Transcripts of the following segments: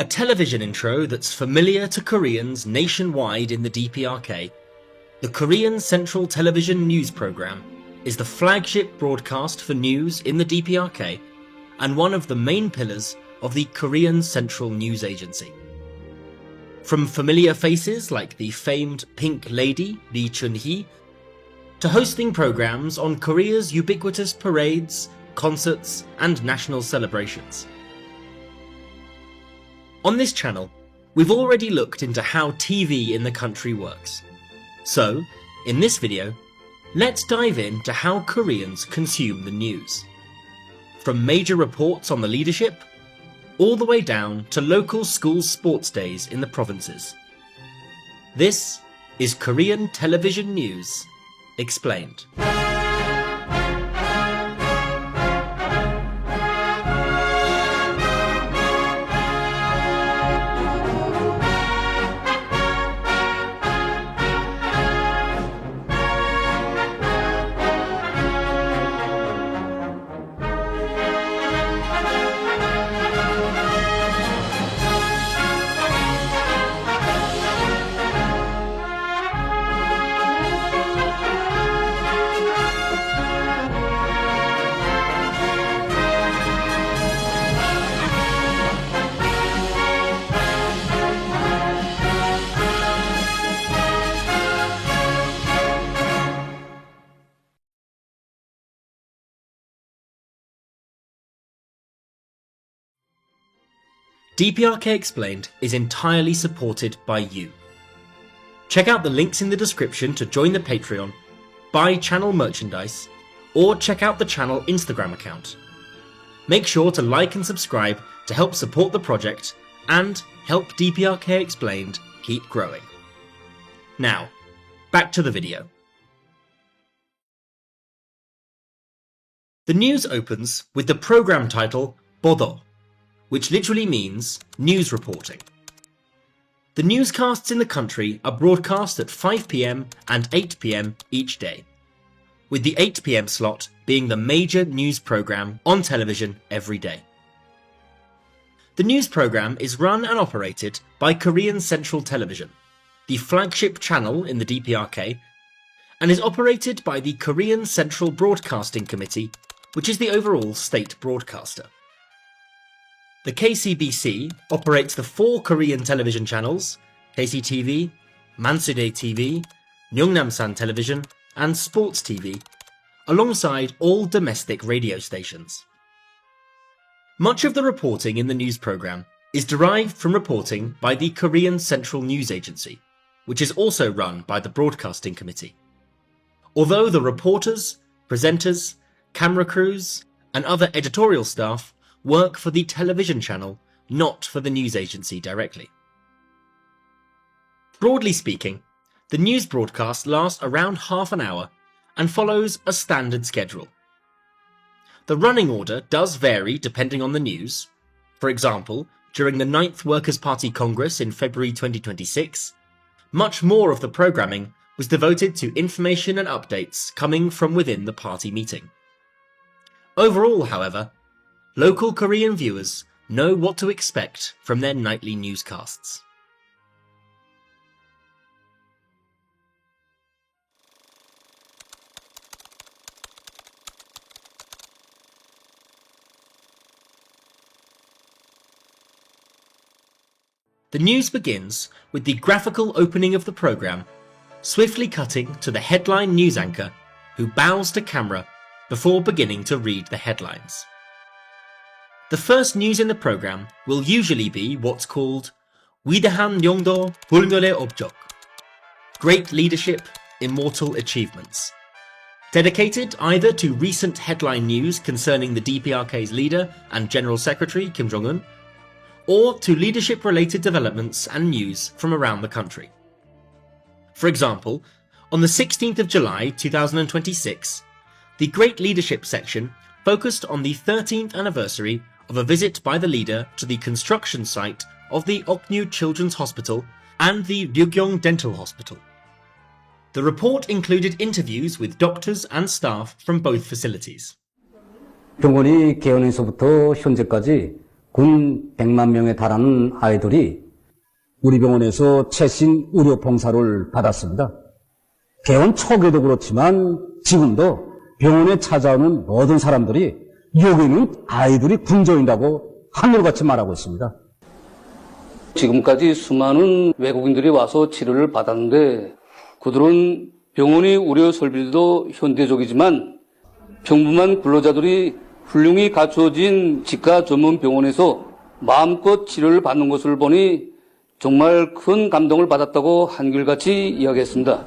A television intro that's familiar to Koreans nationwide in the DPRK, the Korean Central Television News Programme is the flagship broadcast for news in the DPRK and one of the main pillars of the Korean Central News Agency. From familiar faces like the famed Pink Lady, Lee Chun-hee, to hosting programmes on Korea's ubiquitous parades, concerts and national celebrations. On this channel, we've already looked into how TV in the country works. So, in this video, let's dive into how Koreans consume the news. From major reports on the leadership, all the way down to local school sports days in the provinces. This is Korean television news explained. DPRK Explained is entirely supported by you. Check out the links in the description to join the Patreon, buy channel merchandise, or check out the channel Instagram account. Make sure to like and subscribe to help support the project and help DPRK Explained keep growing. Now, back to the video. The news opens with the programme title Bodo, which literally means news reporting. The newscasts in the country are broadcast at 5 PM and 8 PM each day, with the 8 PM slot being the major news programme on television every day. The news programme is run and operated by Korean Central Television, the flagship channel in the DPRK, and is operated by the Korean Central Broadcasting Committee, which is the overall state broadcaster. The KCBC operates the 4 Korean television channels, KCTV, Mansudae TV, Nyeongnam-san Television, and Sports TV, alongside all domestic radio stations. Much of the reporting in the news programme is derived from reporting by the Korean Central News Agency, which is also run by the Broadcasting Committee. Although the reporters, presenters, camera crews, and other editorial staff work for the television channel, not for the news agency directly. Broadly speaking, the news broadcast lasts around half an hour and follows a standard schedule. The running order does vary depending on the news. For example, during the 9th Workers' Party Congress in February 2026, much more of the programming was devoted to information and updates coming from within the party meeting. Overall, however, local Korean viewers know what to expect from their nightly newscasts. The news begins with the graphical opening of the programme, swiftly cutting to the headline news anchor who bows to camera before beginning to read the headlines. The first news in the programme will usually be what's called 위대한 용도 불멸의 업적, Great Leadership, Immortal Achievements, dedicated either to recent headline news concerning the DPRK's leader and General Secretary Kim Jong-un, or to leadership-related developments and news from around the country. For example, on the 16th of July 2026, the Great Leadership section focused on the 13th anniversary of a visit by the leader to the construction site of the Oknu Children's Hospital and the Ryugyong Dental Hospital. The report included interviews with doctors and staff from both facilities. 병원이 개원에서부터 현재까지 군 100만 명에 달하는 아이들이 우리 병원에서 최신 의료 봉사를 받았습니다. 개원 초기에도 그렇지만 지금도 병원에 찾아오는 모든 사람들이 여기는 아이들이 군종이라고 하늘같이 말하고 있습니다. 지금까지 수많은 외국인들이 와서 치료를 받았는데 그들은 병원의 의료 설비도 현대적이지만 평범한 근로자들이 훌륭히 갖추어진 치과 전문 병원에서 마음껏 치료를 받는 것을 보니 정말 큰 감동을 받았다고 한결같이 이야기했습니다.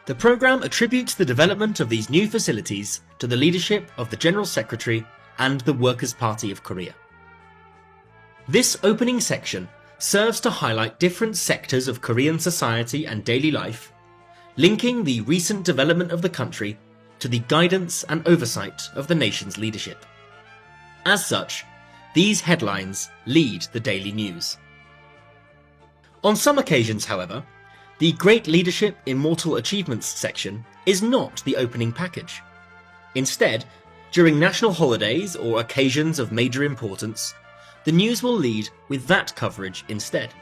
The program attributes the development of these new facilities to the leadership of the General Secretary and the Workers' Party of Korea. This opening section serves to highlight different sectors of Korean society and daily life, linking the recent development of the country to the guidance and oversight of the nation's leadership. As such, these headlines lead the daily news. On some occasions, however, the Great Leadership Immortal Achievements section is not the opening package. Instead, during national holidays or occasions of major importance, the news will lead with that coverage instead.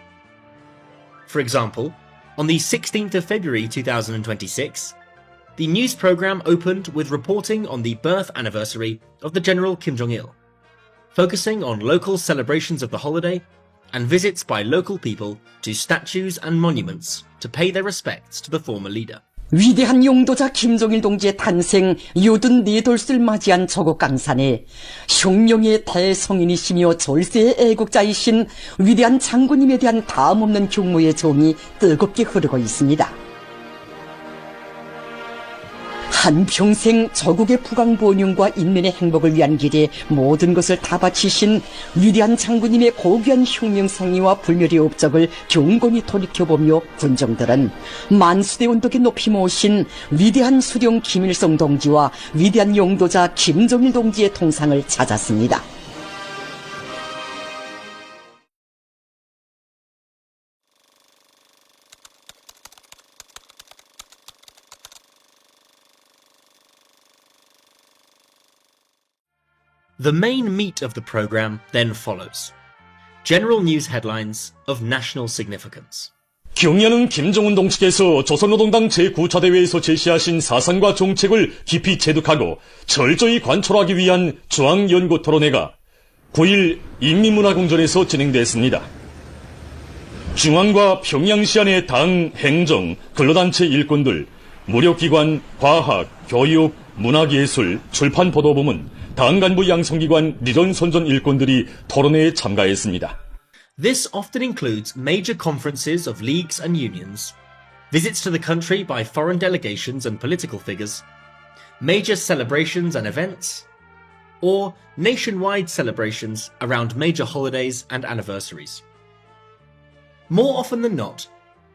For example, on the 16th of February 2026, the news program opened with reporting on the birth anniversary of the General Kim Jong-il, focusing on local celebrations of the holiday and visits by local people to statues and monuments to pay their respects to the former leader. 위대한 용도자 김정일 동지의 탄생 84돌을 맞이한 저곡 강산에 혁명의 대성인이시며 절세의 애국자이신 위대한 장군님에 대한 다음없는 경무의 정이 뜨겁게 흐르고 있습니다. 한평생 저국의 부강본영과 인민의 행복을 위한 길에 모든 것을 다 바치신 위대한 장군님의 고귀한 혁명상의와 불멸의 업적을 경건히 돌이켜보며 군정들은 만수대 언덕에 높이 모신 위대한 수령 김일성 동지와 위대한 용도자 김정일 동지의 통상을 찾았습니다. The main meat of the program then follows. General news headlines of national significance. 경야는 김정은 동지께서 조선노동당 제9차대회에서 제시하신 사상과 정책을 깊이 체득하고 철저히 관철하기 위한 중앙연구토론회가 9일 인민문화궁전에서 진행됐습니다. 중앙과 평양시 안의 당, 행정, 근로단체 일꾼들, 무력기관, 과학, 교육, 문화예술, 출판보도부문, 당 간부 양성기관 리전선전 일꾼들이 토론회에 참가했습니다. This often includes major conferences of leagues and unions, visits to the country by foreign delegations and political figures, major celebrations and events, or nationwide celebrations around major holidays and anniversaries. More often than not,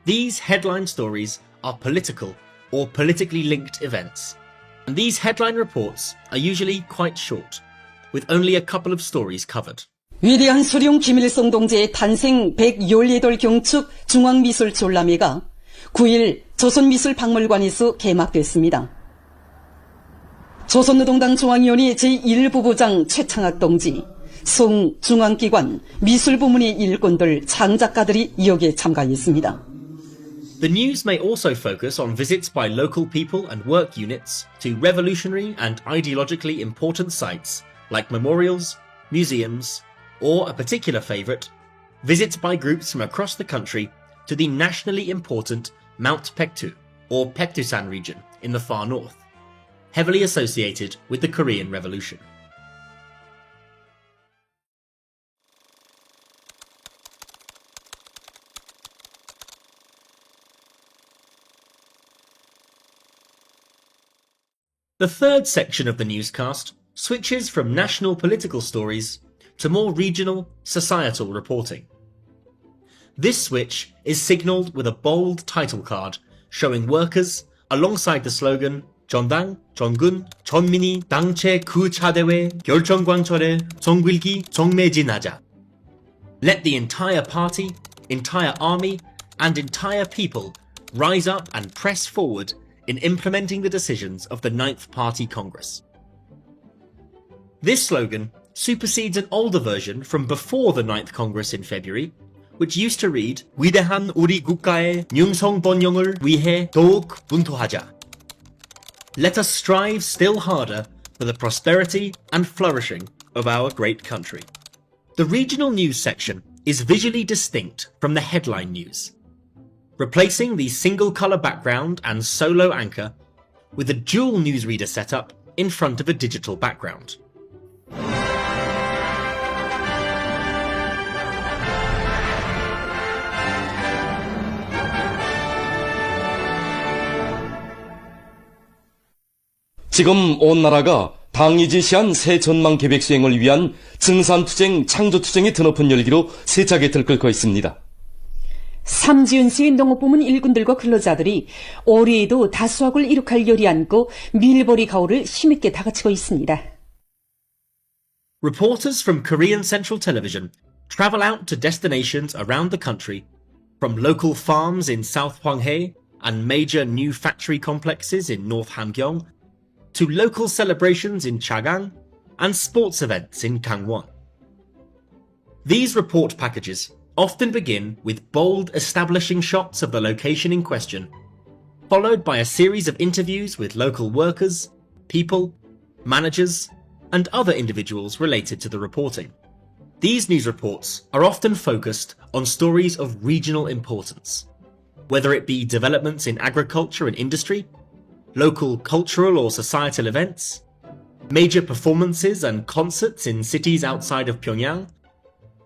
these headline stories are political or politically linked events. And these headline reports are usually quite short, with only a couple of stories covered. 위대한 수령 김일성 동지의 탄생 118 경축 중앙미술 졸라매가 9일 조선미술박물관에서 개막됐습니다. 조선노동당 중앙위원회 제1부부장 최창학 동지, 송 중앙기관 미술부문의 일꾼들, 창작가들이 여기에 참가했습니다. The news may also focus on visits by local people and work units to revolutionary and ideologically important sites like memorials, museums, or a particular favourite, visits by groups from across the country to the nationally important Mount Paektu or Paektusan region in the far north, heavily associated with the Korean Revolution. The third section of the newscast switches from national political stories to more regional, societal reporting. This switch is signalled with a bold title card showing workers alongside the slogan 전당, 전군, 전민이 당체 그 차대회 결정광철에 정글기 정매진하자. Let the entire party, entire army, and entire people rise up and press forward in implementing the decisions of the 9th Party Congress. This slogan supersedes an older version from before the 9th Congress in February, which used to read 위대한 우리 국가의 융성 번영을 위해 더욱 분투하자. Let us strive still harder for the prosperity and flourishing of our great country. The regional news section is visually distinct from the headline news, replacing the single colour background and solo anchor with a dual newsreader setup in front of a digital background. 지금 온 나라가 당이 지시한 새 전망 계획 수행을 위한 증산투쟁, 창조투쟁의 드높은 열기로 세차게 들끓고 있습니다. 삼지은수의 농업부문 일꾼들과 근로자들이 올해에도 다수학을 이룩할 열이 안고 밀보리 가오를 힘있게 다그치고 있습니다. Reporters from Korean Central Television travel out to destinations around the country, from local farms in South Hwanghae and major new factory complexes in North Hamgyong, to local celebrations in Chagang and sports events in Gangwon. These report packages often begin with bold establishing shots of the location in question, followed by a series of interviews with local workers, people, managers, and other individuals related to the reporting. These news reports are often focused on stories of regional importance, whether it be developments in agriculture and industry, local cultural or societal events, major performances and concerts in cities outside of Pyongyang,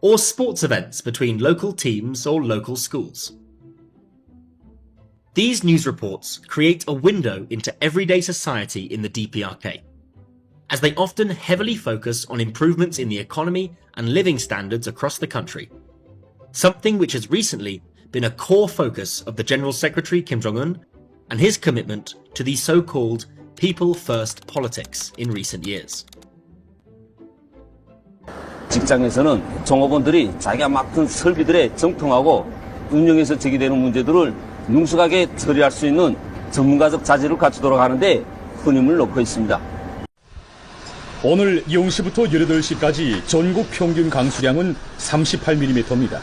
or sports events between local teams or local schools. These news reports create a window into everyday society in the DPRK, as they often heavily focus on improvements in the economy and living standards across the country, something which has recently been a core focus of the General Secretary Kim Jong-un and his commitment to the so-called people-first politics in recent years. 직장에서는 종업원들이 자기가 맡은 설비들에 정통하고 운영에서 제기되는 문제들을 능숙하게 처리할 수 있는 전문가적 자질을 갖추도록 하는데 큰 힘을 놓고 있습니다. 오늘 0시부터 18시까지 전국 평균 강수량은 38mm입니다.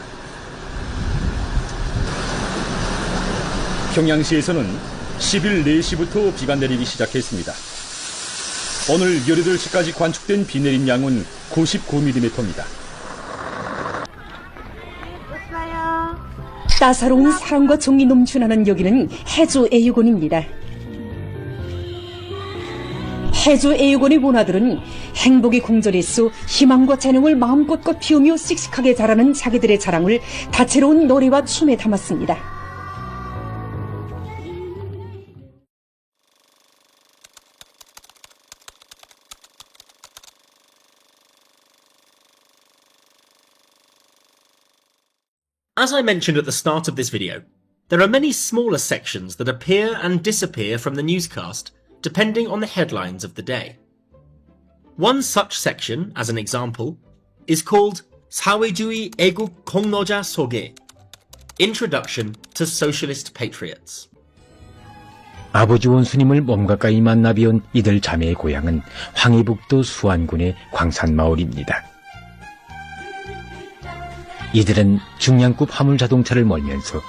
평양시에서는 10일 4시부터 비가 내리기 시작했습니다. 오늘 18시까지 관측된 비 내림 양은 99mm입니다. 따사로운 사랑과 정이 넘쳐나는 여기는 해조 애육원입니다. 해조 애육원의 원아들은 행복의 궁전에서 희망과 재능을 마음껏 피우며 씩씩하게 자라는 자기들의 자랑을 다채로운 노래와 춤에 담았습니다. As I mentioned at the start of this video, there are many smaller sections that appear and disappear from the newscast depending on the headlines of the day. One such section, as an example, is called 사회주의 애국 공로자 소개, Introduction to Socialist Patriots. 아버지 원수님을 몸 가까이 만나 뵈온 이들 자매의 고향은 황해북도 수안군의 광산마을입니다. 이들은 중량급 화물 자동차를 몰면서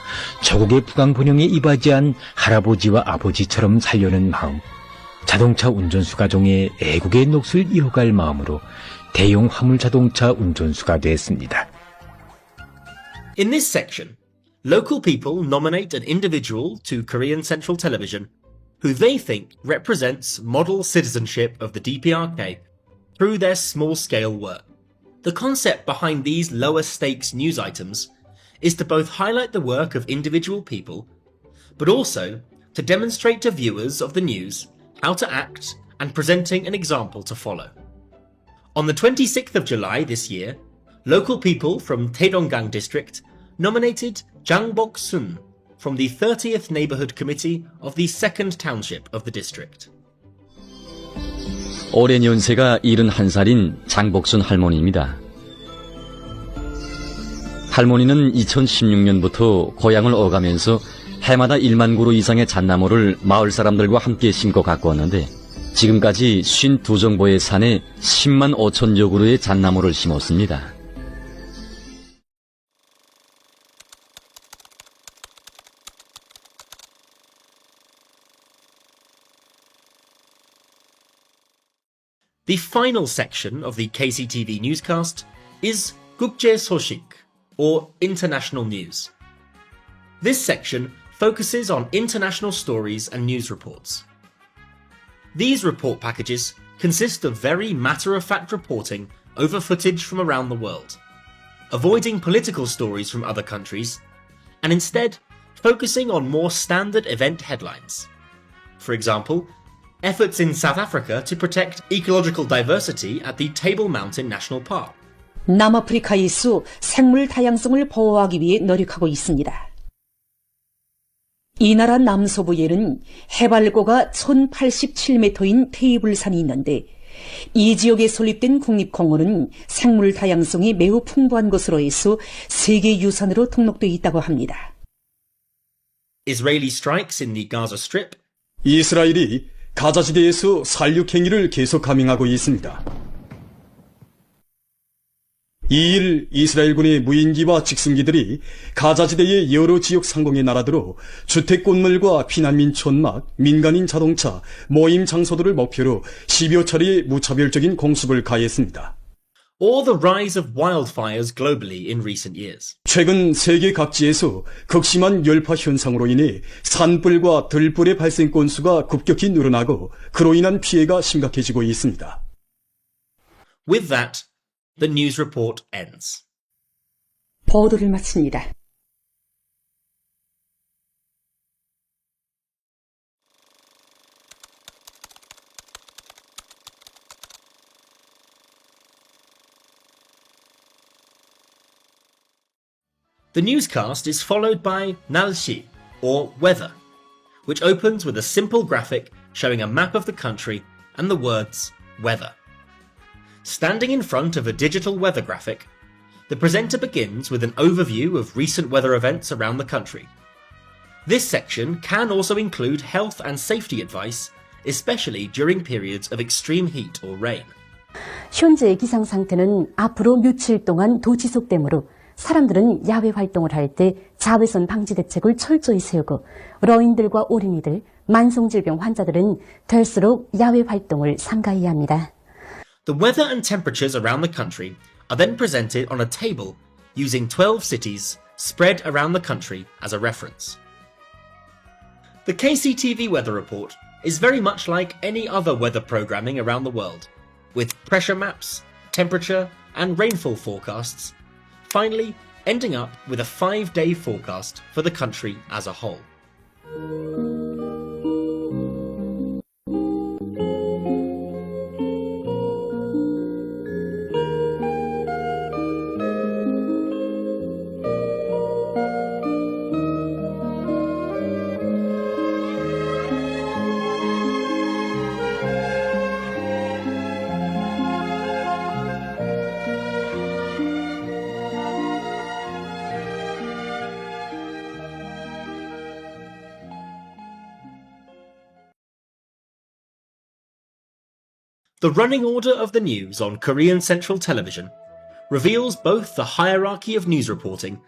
조국의 부강 번영에 이바지한 할아버지와 아버지처럼 살려는 마음, 자동차 운전수 가정의 애국의 몫을 이어갈 마음으로 대형 화물 자동차 운전수가 됐습니다. In this section, local people nominate an individual to Korean Central Television who they think represents model citizenship of the DPRK through their small-scale work. The concept behind these lower stakes news items is to both highlight the work of individual people, but also to demonstrate to viewers of the news how to act and presenting an example to follow. On the 26th of July this year, local people from Taedonggang district nominated Jang Bok-sun from the 30th Neighborhood Committee of the 2nd Township of the district. 올해 연세가 71살인 장복순 할머니입니다. 할머니는 2016년부터 고향을 오가면서 해마다 1만 그루 이상의 잣나무를 마을 사람들과 함께 심고 가꾸었는데 지금까지 52정보의 산에 10만 5천여 그루의 잣나무를 심었습니다. The final section of the KCTV newscast is 국제 소식, or international news. This section focuses on international stories and news reports. These report packages consist of very matter-of-fact reporting over footage from around the world, avoiding political stories from other countries, and instead focusing on more standard event headlines. For example, efforts in South Africa to protect ecological diversity at the Table Mountain National Park. 남아프리카의 수 생물 다양성을 보호하기 위해 노력하고 있습니다. 이 나라 남서부에는 해발고가 1087m인 테이블산이 있는데 이 지역에 설립된 국립공원은 생물 다양성이 매우 풍부한 것으로 해서 세계유산으로 등록되어 있다고 합니다. Israeli strikes in the Gaza Strip. 이스라엘이 가자지대에서 살육 행위를 계속 감행하고 있습니다. 2일 이스라엘군의 무인기와 직승기들이 가자지대의 여러 지역 상공에 날아들어 주택 건물과 피난민 천막, 민간인 자동차, 모임 장소들을 목표로 10여 차례의 무차별적인 공습을 가했습니다. Or the rise of wildfires globally in recent years. 최근 세계 각지에서 극심한 열파 현상으로 인해 산불과 들불의 발생 건수가 급격히 늘어나고 그로 인한 피해가 심각해지고 있습니다. With that, the news report ends. 보도를 마칩니다. The newscast is followed by 날씨, or weather, which opens with a simple graphic showing a map of the country and the words weather. Standing in front of a digital weather graphic, the presenter begins with an overview of recent weather events around the country. This section can also include health and safety advice, especially during periods of extreme heat or rain. 현재의 기상 상태는 앞으로 며칠 동안 더 지속되므로 사람들은 야외 활동을 할 때 자외선 방지 대책을 철저히 세우고 어린이들과 어린이들, 만성질병 환자들은 될수록 야외 활동을 삼가해야 합니다. The weather and temperatures around the country are then presented on a table using 12 cities spread around the country as a reference. The KCTV weather report is very much like any other weather programming around the world, with pressure maps, temperature and rainfall forecasts, finally ending up with a 5-day forecast for the country as a whole. The running order of the news on Korean Central Television reveals both the hierarchy of news reporting,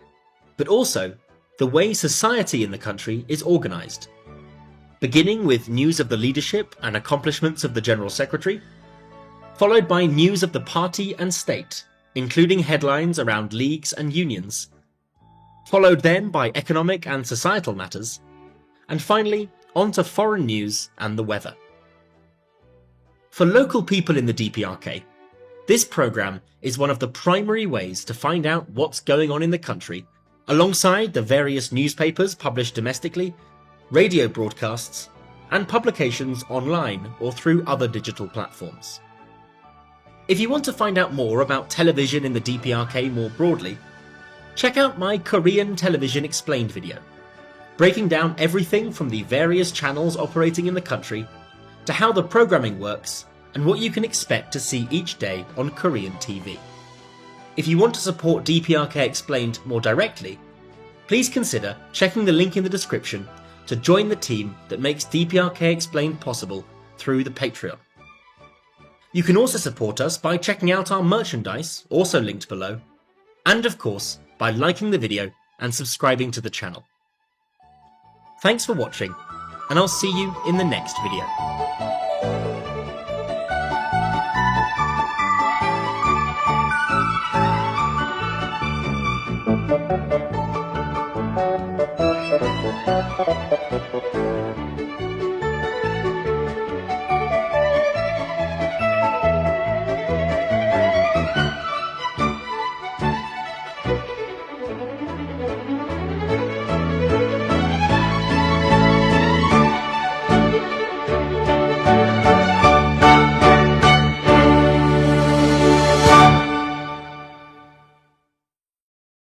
but also the way society in the country is organised. Beginning with news of the leadership and accomplishments of the General Secretary, followed by news of the party and state, including headlines around leagues and unions, followed then by economic and societal matters, and finally on to foreign news and the weather. For local people in the DPRK, this programme is one of the primary ways to find out what's going on in the country, alongside the various newspapers published domestically, radio broadcasts, and publications online or through other digital platforms. If you want to find out more about television in the DPRK more broadly, check out my Korean Television Explained video, breaking down everything from the various channels operating in the country to how the programming works and what you can expect to see each day on Korean TV. If you want to support DPRK Explained more directly, please consider checking the link in the description to join the team that makes DPRK Explained possible through the Patreon. You can also support us by checking out our merchandise, also linked below, and of course, by liking the video and subscribing to the channel. Thanks for watching, and I'll see you in the next video.